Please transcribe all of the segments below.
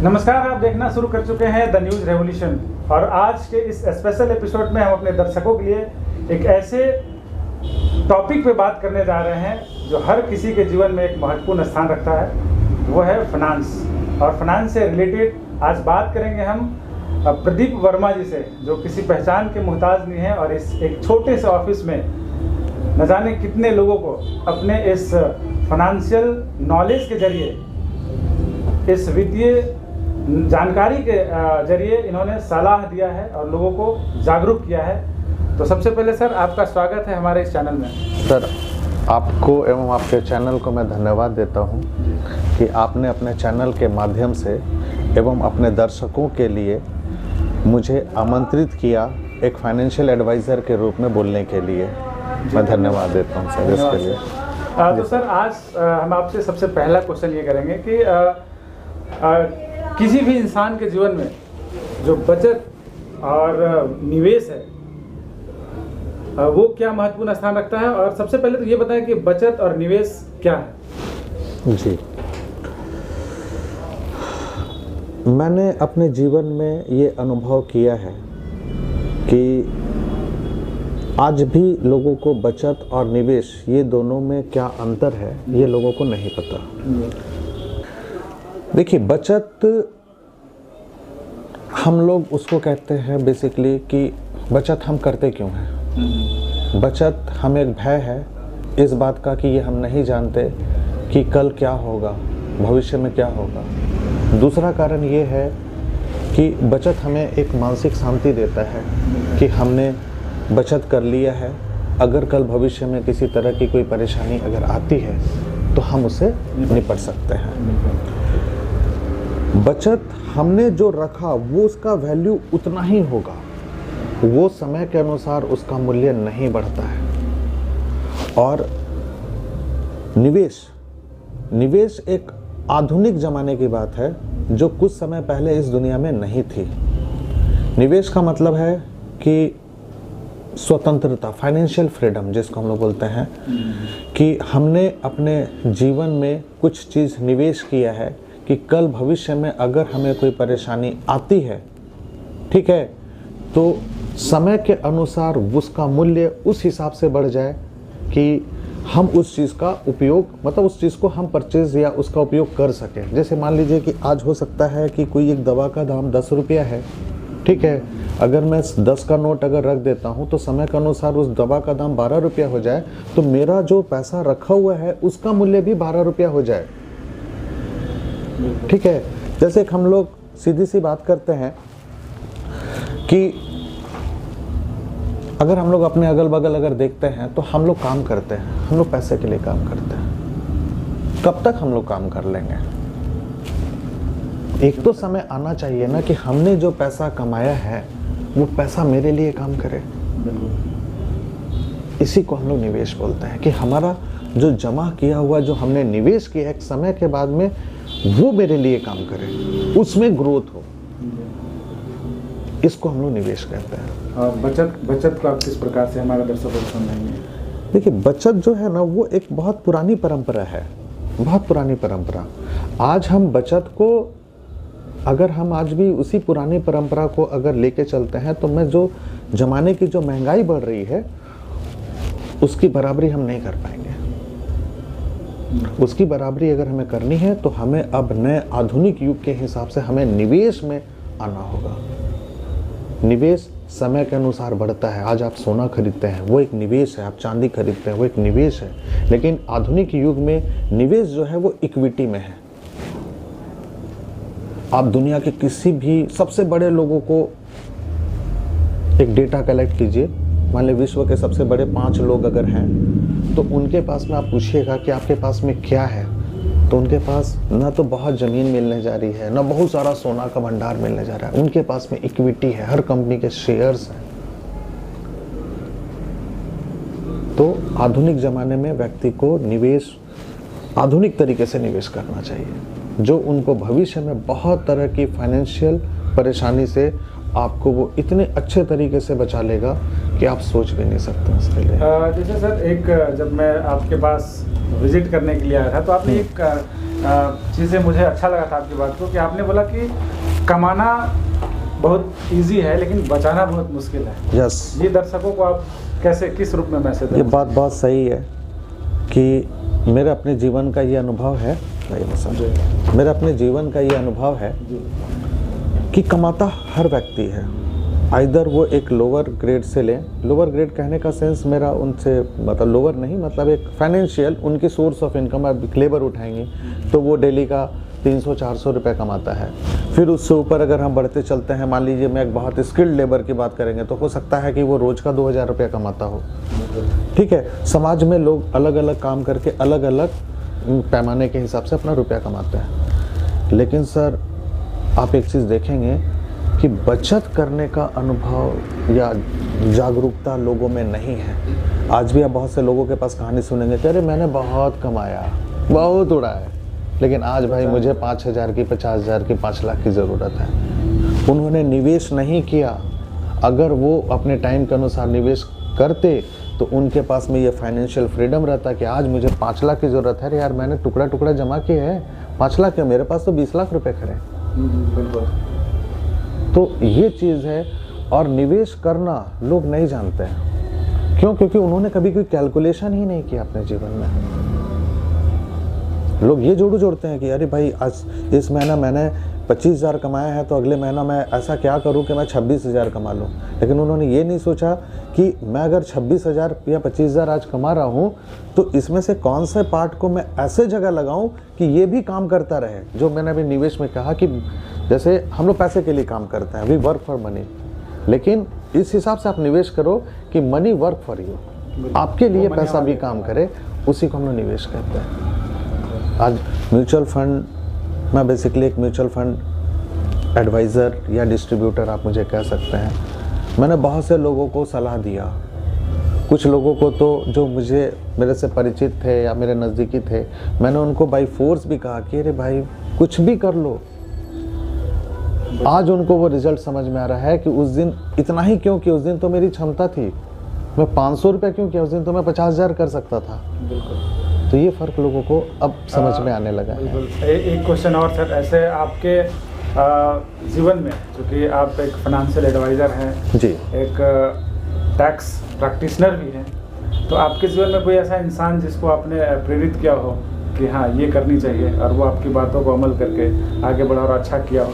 नमस्कार, आप देखना शुरू कर चुके हैं द न्यूज़ रेवोल्यूशन और आज के इस स्पेशल एपिसोड में हम अपने दर्शकों के लिए एक ऐसे टॉपिक पे बात करने जा रहे हैं जो हर किसी के जीवन में एक महत्वपूर्ण स्थान रखता है, वो है फाइनेंस। और फाइनेंस से रिलेटेड आज बात करेंगे हम प्रदीप वर्मा जी से, जो किसी पहचान के मुहताज नहीं है और इस एक छोटे से ऑफिस में न जाने कितने लोगों को अपने इस फाइनेंशियल नॉलेज के जरिए, इस वित्तीय जानकारी के जरिए इन्होंने सलाह दिया है और लोगों को जागरूक किया है। तो सबसे पहले सर, आपका स्वागत है हमारे इस चैनल में। सर, आपको एवं आपके चैनल को मैं धन्यवाद देता हूं कि आपने अपने चैनल के माध्यम से एवं अपने दर्शकों के लिए मुझे आमंत्रित किया एक फाइनेंशियल एडवाइज़र के रूप में बोलने के लिए। मैं धन्यवाद देता हूं सर इसके लिए। तो सर, आज हम आपसे सबसे पहला क्वेश्चन ये करेंगे कि किसी भी इंसान के जीवन में जो बचत और निवेश है वो क्या महत्वपूर्ण स्थान रखता है, और सबसे पहले तो ये बताएं कि बचत और निवेश क्या है। जी, मैंने अपने जीवन में ये अनुभव किया है कि आज भी लोगों को बचत और निवेश ये दोनों में क्या अंतर है ये लोगों को नहीं पता। देखिए, बचत हम लोग उसको कहते हैं बेसिकली कि बचत हम करते क्यों हैं। बचत हमें एक भय है इस बात का कि ये हम नहीं जानते कि कल क्या होगा, भविष्य में क्या होगा। दूसरा कारण ये है कि बचत हमें एक मानसिक शांति देता है कि हमने बचत कर लिया है, अगर कल भविष्य में किसी तरह की कोई परेशानी अगर आती है तो हम उससे निपट सकते हैं। बचत हमने जो रखा वो उसका वैल्यू उतना ही होगा, वो समय के अनुसार उसका मूल्य नहीं बढ़ता है। और निवेश एक आधुनिक ज़माने की बात है जो कुछ समय पहले इस दुनिया में नहीं थी। निवेश का मतलब है कि स्वतंत्रता, फाइनेंशियल फ्रीडम जिसको हम लोग बोलते हैं, कि हमने अपने जीवन में कुछ चीज़ निवेश किया है कि कल भविष्य में अगर हमें कोई परेशानी आती है, ठीक है, तो समय के अनुसार उसका मूल्य उस हिसाब से बढ़ जाए कि हम उस चीज़ का उपयोग, मतलब उस चीज़ को हम परचेज या उसका उपयोग कर सकें। जैसे मान लीजिए कि आज हो सकता है कि कोई एक दवा का दाम 10 रुपया है, ठीक है, अगर मैं 10 का नोट अगर रख देता हूं तो समय के अनुसार उस दवा का दाम 12 रुपया हो जाए तो मेरा जो पैसा रखा हुआ है उसका मूल्य भी 12 रुपया हो जाए, ठीक है। जैसे हम लोग सीधी सी बात करते हैं कि अगर हम लोग अपने अगल बगल अगर देखते हैं तो हम लोग काम करते हैं, हम लोग पैसे के लिए काम करते हैं। कब तक हम लोग काम कर लेंगे? एक तो समय आना चाहिए ना कि हमने जो पैसा कमाया है वो पैसा मेरे लिए काम करे। इसी को हम लोग निवेश बोलते हैं कि हमारा जो जमा किया हुआ, जो हमने निवेश किया एक समय के बाद में, वो मेरे लिए काम करे, उसमें ग्रोथ हो, इसको हम लोग निवेश कहते हैं। और बचत को आप किस प्रकार से हमारे दर्शकों को समझाएंगे? देखिए, बचत जो है ना वो एक बहुत पुरानी परंपरा है, बहुत पुरानी परंपरा। आज हम बचत को, अगर हम आज भी उसी पुरानी परंपरा को अगर लेके चलते हैं तो मैं जो जमाने की जो महंगाई बढ़ रही है उसकी बराबरी हम नहीं कर पाएंगे। उसकी बराबरी अगर हमें करनी है तो हमें अब नए आधुनिक युग के हिसाब से हमें निवेश में आना होगा। निवेश समय के अनुसार बढ़ता है। आज आप सोना खरीदते हैं वो एक निवेश है, आप चांदी खरीदते हैं वो एक निवेश है, लेकिन आधुनिक युग में निवेश जो है वो इक्विटी में है। आप दुनिया के किसी भी सबसे बड़े लोगों को एक डेटा कलेक्ट कीजिए, मान लीजिए विश्व के सबसे बड़े 5 लोग अगर हैं तो उनके पास में आप पूछिएगा कि आपके पास में क्या है, तो उनके पास ना तो बहुत ज़मीन मिलने जा रही है, ना बहुत सारा सोना का भंडार मिलने जा रहा है, उनके पास में इक्विटी है, हर कंपनी के शेयर्स हैं। तो आधुनिक ज़माने में व्यक्ति को निवेश आधुनिक तरीके से निवेश करना चाहिए जो उनको भविष्य में बहुत तरह की फाइनेंशियल परेशानी से आपको वो इतने अच्छे तरीके से बचा लेगा कि आप सोच भी नहीं सकते उसके लिए। जैसे सर, एक जब मैं आपके पास विजिट करने के लिए आया था तो आपने एक चीज़ें मुझे अच्छा लगा था आपकी बात को, कि आपने बोला कि कमाना बहुत इजी है लेकिन बचाना बहुत मुश्किल है। यस, ये दर्शकों को आप कैसे, किस रूप में मैसेज दें? ये बात बहुत सही है कि मेरे अपने जीवन का ये अनुभव है, मेरे अपने जीवन का ये अनुभव है कि कमाता हर व्यक्ति है, आइदर वो एक लोअर ग्रेड से लें। लोअर ग्रेड कहने का सेंस मेरा उनसे मतलब लोअर नहीं, मतलब एक फाइनेंशियल उनकी सोर्स ऑफ इनकम, अब लेबर उठाएंगे तो वो डेली का 300-400 रुपये कमाता है। फिर उससे ऊपर अगर हम बढ़ते चलते हैं, मान लीजिए मैं एक बहुत स्किल्ड लेबर की बात करेंगे तो हो सकता है कि वो रोज़ का 2000 रुपया कमाता हो। ठीक है, समाज में लोग अलग अलग काम करके अलग अलग पैमाने के हिसाब से अपना रुपया कमाते हैं। लेकिन सर आप एक चीज़ देखेंगे कि बचत करने का अनुभव या जागरूकता लोगों में नहीं है। आज भी आप बहुत से लोगों के पास कहानी सुनेंगे कि अरे मैंने बहुत कमाया, बहुत उड़ाया, लेकिन आज भाई मुझे 5000 की, 50,000 की, 5 लाख की ज़रूरत है। उन्होंने निवेश नहीं किया। अगर वो अपने टाइम के अनुसार निवेश करते तो उनके पास में ये फाइनेंशियल फ्रीडम रहता कि आज मुझे 5 लाख की ज़रूरत है, यार मैंने टुकड़ा टुकड़ा जमा किए हैं, 5 लाख है, मेरे पास तो 20 लाख रुपए खड़े। बिल्कुल। तो ये चीज़ है, और निवेश करना लोग नहीं जानते हैं। क्यों? क्योंकि उन्होंने कभी कोई कैलकुलेशन ही नहीं किया अपने जीवन में। लोग ये जोड़ते हैं कि अरे भाई आज इस महीना मैंने 25,000 कमाया है तो अगले महीना मैं ऐसा क्या करूं कि मैं 26,000 कमा लूं। लेकिन उन्होंने ये नहीं सोचा कि मैं अगर 26,000 या 25,000 आज कमा रहा हूं तो इसमें से कौन से पार्ट को मैं ऐसे जगह लगाऊं कि ये भी काम करता रहे। जो मैंने अभी निवेश में कहा कि जैसे हम लोग पैसे के लिए काम करते हैं, वी वर्क फॉर मनी, लेकिन इस हिसाब से आप निवेश करो कि मनी वर्क फॉर यू, आपके लिए पैसा भी काम करे, उसी को हम लोग निवेश कहते हैं। आज म्यूचुअल फंड, मैं बेसिकली एक म्यूचुअल फंड एडवाइज़र या डिस्ट्रीब्यूटर आप मुझे कह सकते हैं। मैंने बहुत से लोगों को सलाह दिया। कुछ लोगों को तो जो मुझे मेरे से परिचित थे या मेरे नज़दीकी थे, मैंने उनको बाई फोर्स भी कहा कि अरे भाई कुछ भी कर लो। आज उनको वो रिजल्ट समझ में आ रहा है कि उस दिन इतना ही क्यों कि उस दिन तो मेरी क्षमता थी, मैं 500 रुपये क्यों किया, उस दिन तो मैं 50,000 कर सकता था। बिल्कुल। तो ये फ़र्क लोगों को अब समझ में आने लगा है। एक क्वेश्चन और सर, ऐसे आपके जीवन में, क्योंकि आप एक फाइनेंशियल एडवाइज़र हैं जी, एक टैक्स प्रैक्टिशनर भी हैं, तो आपके जीवन में कोई ऐसा इंसान जिसको आपने प्रेरित किया हो कि हाँ ये करनी चाहिए, और वो आपकी बातों को अमल करके आगे बढ़ा और अच्छा किया हो?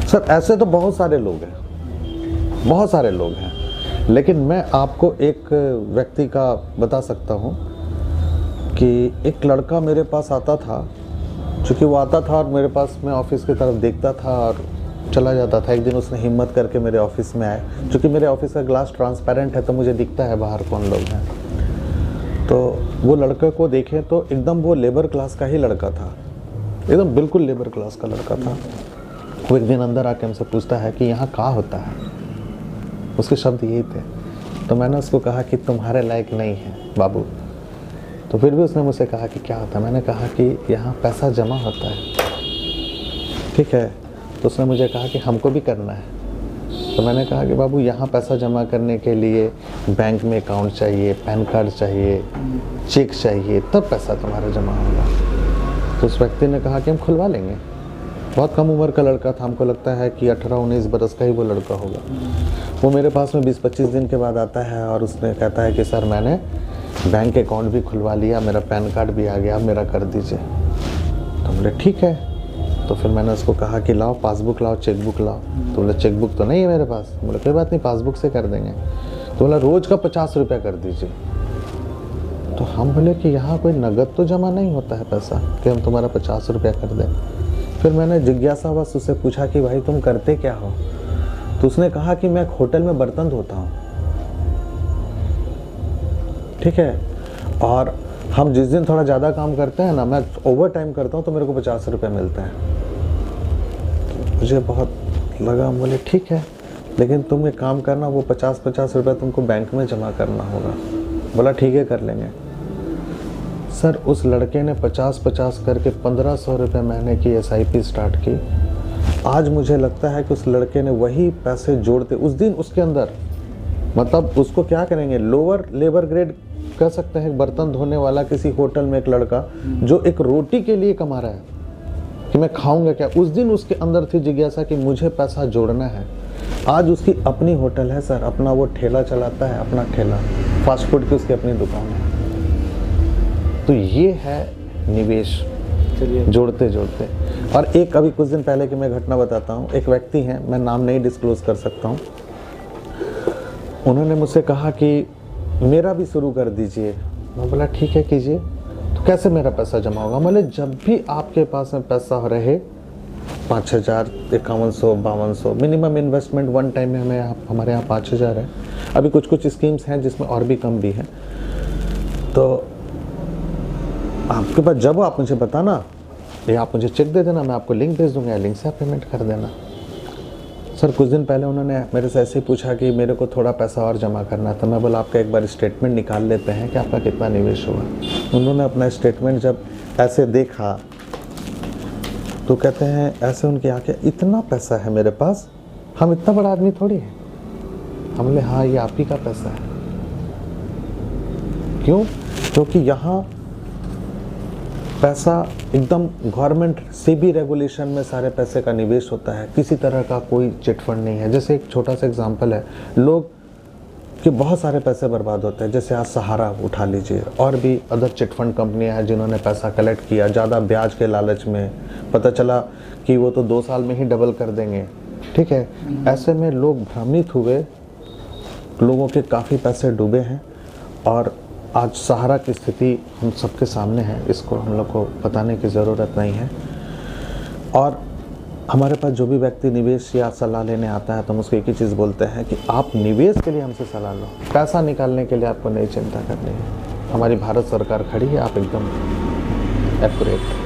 सर ऐसे तो बहुत सारे लोग हैं, बहुत सारे लोग हैं, लेकिन मैं आपको एक व्यक्ति का बता सकता हूँ कि एक लड़का मेरे पास आता था। चूँकि वो आता था और मेरे पास, मैं ऑफिस की तरफ देखता था और चला जाता था। एक दिन उसने हिम्मत करके मेरे ऑफिस में आए। चूँकि मेरे ऑफिस का ग्लास ट्रांसपेरेंट है तो मुझे दिखता है बाहर कौन लोग हैं। तो वो लड़के को देखे तो एकदम वो लेबर क्लास का ही लड़का था, एकदम बिल्कुल लेबर क्लास का लड़का था। वो एक दिन अंदर आके हमसे पूछता है कि यहाँ क्या होता है। उसके शब्द यही थे। तो मैंने उसको कहा कि तुम्हारे लायक नहीं है बाबू। तो फिर भी उसने मुझसे कहा कि क्या होता है। मैंने कहा कि यहाँ पैसा जमा होता है। ठीक है, तो उसने मुझे कहा कि हमको भी करना है। तो मैंने कहा कि बाबू यहाँ पैसा जमा करने के लिए बैंक में अकाउंट चाहिए, पैन कार्ड चाहिए, चेक चाहिए, तब पैसा तुम्हारा जमा होगा। तो उस व्यक्ति ने कहा कि हम खुलवा लेंगे। बहुत कम उम्र का लड़का था, हमको लगता है कि 18-19 बरस का ही वो लड़का होगा। वो मेरे पास में 20-25 दिन के बाद आता है और उसने कहता है कि सर मैंने बैंक अकाउंट भी खुलवा लिया, मेरा पैन कार्ड भी आ गया, मेरा कर दीजिए। तो बोले ठीक है। तो फिर मैंने उसको कहा कि लाओ पासबुक लाओ, चेकबुक लाओ। तो बोले चेकबुक तो नहीं है मेरे पास। बोले कोई बात नहीं, पासबुक से कर देंगे। तो बोला रोज़ का 50 रुपया कर दीजिए। तो हम बोले कि यहाँ कोई नगद तो जमा नहीं होता है पैसा कि हम तुम्हारा 50 रुपया कर दें। फिर मैंने जिज्ञासावश उससे पूछा कि भाई तुम करते क्या हो। तो उसने कहा कि मैं एक होटल में बर्तन धोता हूँ। ठीक है, और हम जिस दिन थोड़ा ज़्यादा काम करते हैं ना, मैं ओवर टाइम करता हूँ तो मेरे को 50 रुपये मिलता है। तो मुझे बहुत लगा, बोले ठीक है, लेकिन तुम एक काम करना, वो 50-50 रुपये तुमको बैंक में जमा करना होगा। बोला ठीक है, कर लेंगे। सर उस लड़के ने 50-50 करके 1500 रुपये महीने की SIP स्टार्ट की। आज मुझे लगता है कि उस लड़के ने वही पैसे जोड़ते उस दिन उसके अंदर, मतलब उसको क्या करेंगे, लोअर लेबर ग्रेड कह सकते हैं बर्तन धोने वाला किसी होटल में एक लड़का जो एक रोटी के लिए कमा रहा है कि मैं खाऊंगा क्या, उस दिन उसके अंदर थी जिज्ञासा कि मुझे पैसा जोड़ना है। आज उसकी अपनी होटल है सर, अपना वो ठेला चलाता है, अपना ठेला, फास्ट फूड की उसकी अपनी दुकान है। तो ये है निवेश, जोड़ते जोड़ते। और एक अभी कुछ दिन पहले की मैं घटना बताता हूँ। एक व्यक्ति हैं, मैं नाम नहीं डिस्क्लोज कर सकता हूँ, उन्होंने मुझसे कहा कि मेरा भी शुरू कर दीजिए। मैं बोला ठीक है कीजिए। तो कैसे मेरा पैसा जमा होगा? बोले जब भी आपके पास में पैसा रहे, 5,000, 5100, 5200 मिनिमम इन्वेस्टमेंट वन टाइम में हमारे यहाँ 5,000 है। अभी कुछ स्कीम्स हैं जिसमें और भी कम भी है। तो आपके पास जब आप मुझे बताना, या आप मुझे चेक दे देना, मैं आपको लिंक भेज दूंगा, लिंक से आप पेमेंट कर देना। सर कुछ दिन पहले उन्होंने मेरे से ऐसे ही पूछा कि मेरे को थोड़ा पैसा और जमा करना था। मैं बोला आपका एक बार स्टेटमेंट निकाल लेते हैं कि आपका कितना निवेश हुआ। उन्होंने अपना स्टेटमेंट जब ऐसे देखा तो कहते हैं, ऐसे उनकी आंखें, इतना पैसा है मेरे पास, हम इतना बड़ा आदमी थोड़ी है। हम बोले हाँ ये आप ही का पैसा है। क्यों? क्योंकि यहाँ पैसा एकदम गवर्नमेंट से भी रेगुलेशन में सारे पैसे का निवेश होता है, किसी तरह का कोई चिट फंड नहीं है। जैसे एक छोटा सा एग्जांपल है, लोग के बहुत सारे पैसे बर्बाद होते हैं। जैसे आज सहारा उठा लीजिए, और भी अदर चिट फंड कंपनियां हैं जिन्होंने पैसा कलेक्ट किया ज़्यादा ब्याज के लालच में, पता चला कि वो तो 2 साल में ही डबल कर देंगे, ठीक है। ऐसे में लोग भ्रमित हुए, लोगों के काफ़ी पैसे डूबे हैं। और आज सहारा की स्थिति हम सबके सामने है, इसको हम लोग को बताने की ज़रूरत नहीं है। और हमारे पास जो भी व्यक्ति निवेश या सलाह लेने आता है तो हम उसको एक ही चीज़ बोलते हैं कि आप निवेश के लिए हमसे सलाह लो, पैसा निकालने के लिए आपको नहीं चिंता करनी है। हमारी भारत सरकार खड़ी है, आप एकदम एक्यूरेट,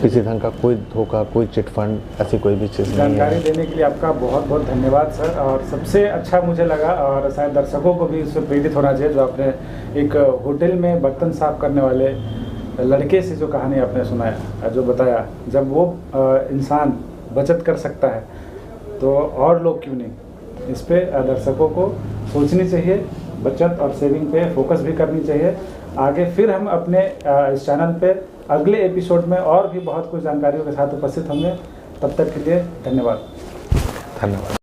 किसी ढंग का कोई धोखा, कोई चिट फंड, ऐसी कोई भी चीज़ नहीं है। जानकारी देने के लिए आपका बहुत बहुत धन्यवाद सर। और सबसे अच्छा मुझे लगा, और शायद दर्शकों को भी इससे प्रेरित होना चाहिए, जो आपने एक होटल में बर्तन साफ करने वाले लड़के से जो कहानी आपने सुनाया, जो बताया, जब वो इंसान बचत कर सकता है तो और लोग क्यों नहीं। इस पे दर्शकों को सोचनी चाहिए, बचत और सेविंग पे फोकस भी करनी चाहिए। आगे फिर हम अपने इस चैनल पे अगले एपिसोड में और भी बहुत कुछ जानकारियों के साथ उपस्थित होंगे। तब तक के लिए धन्यवाद।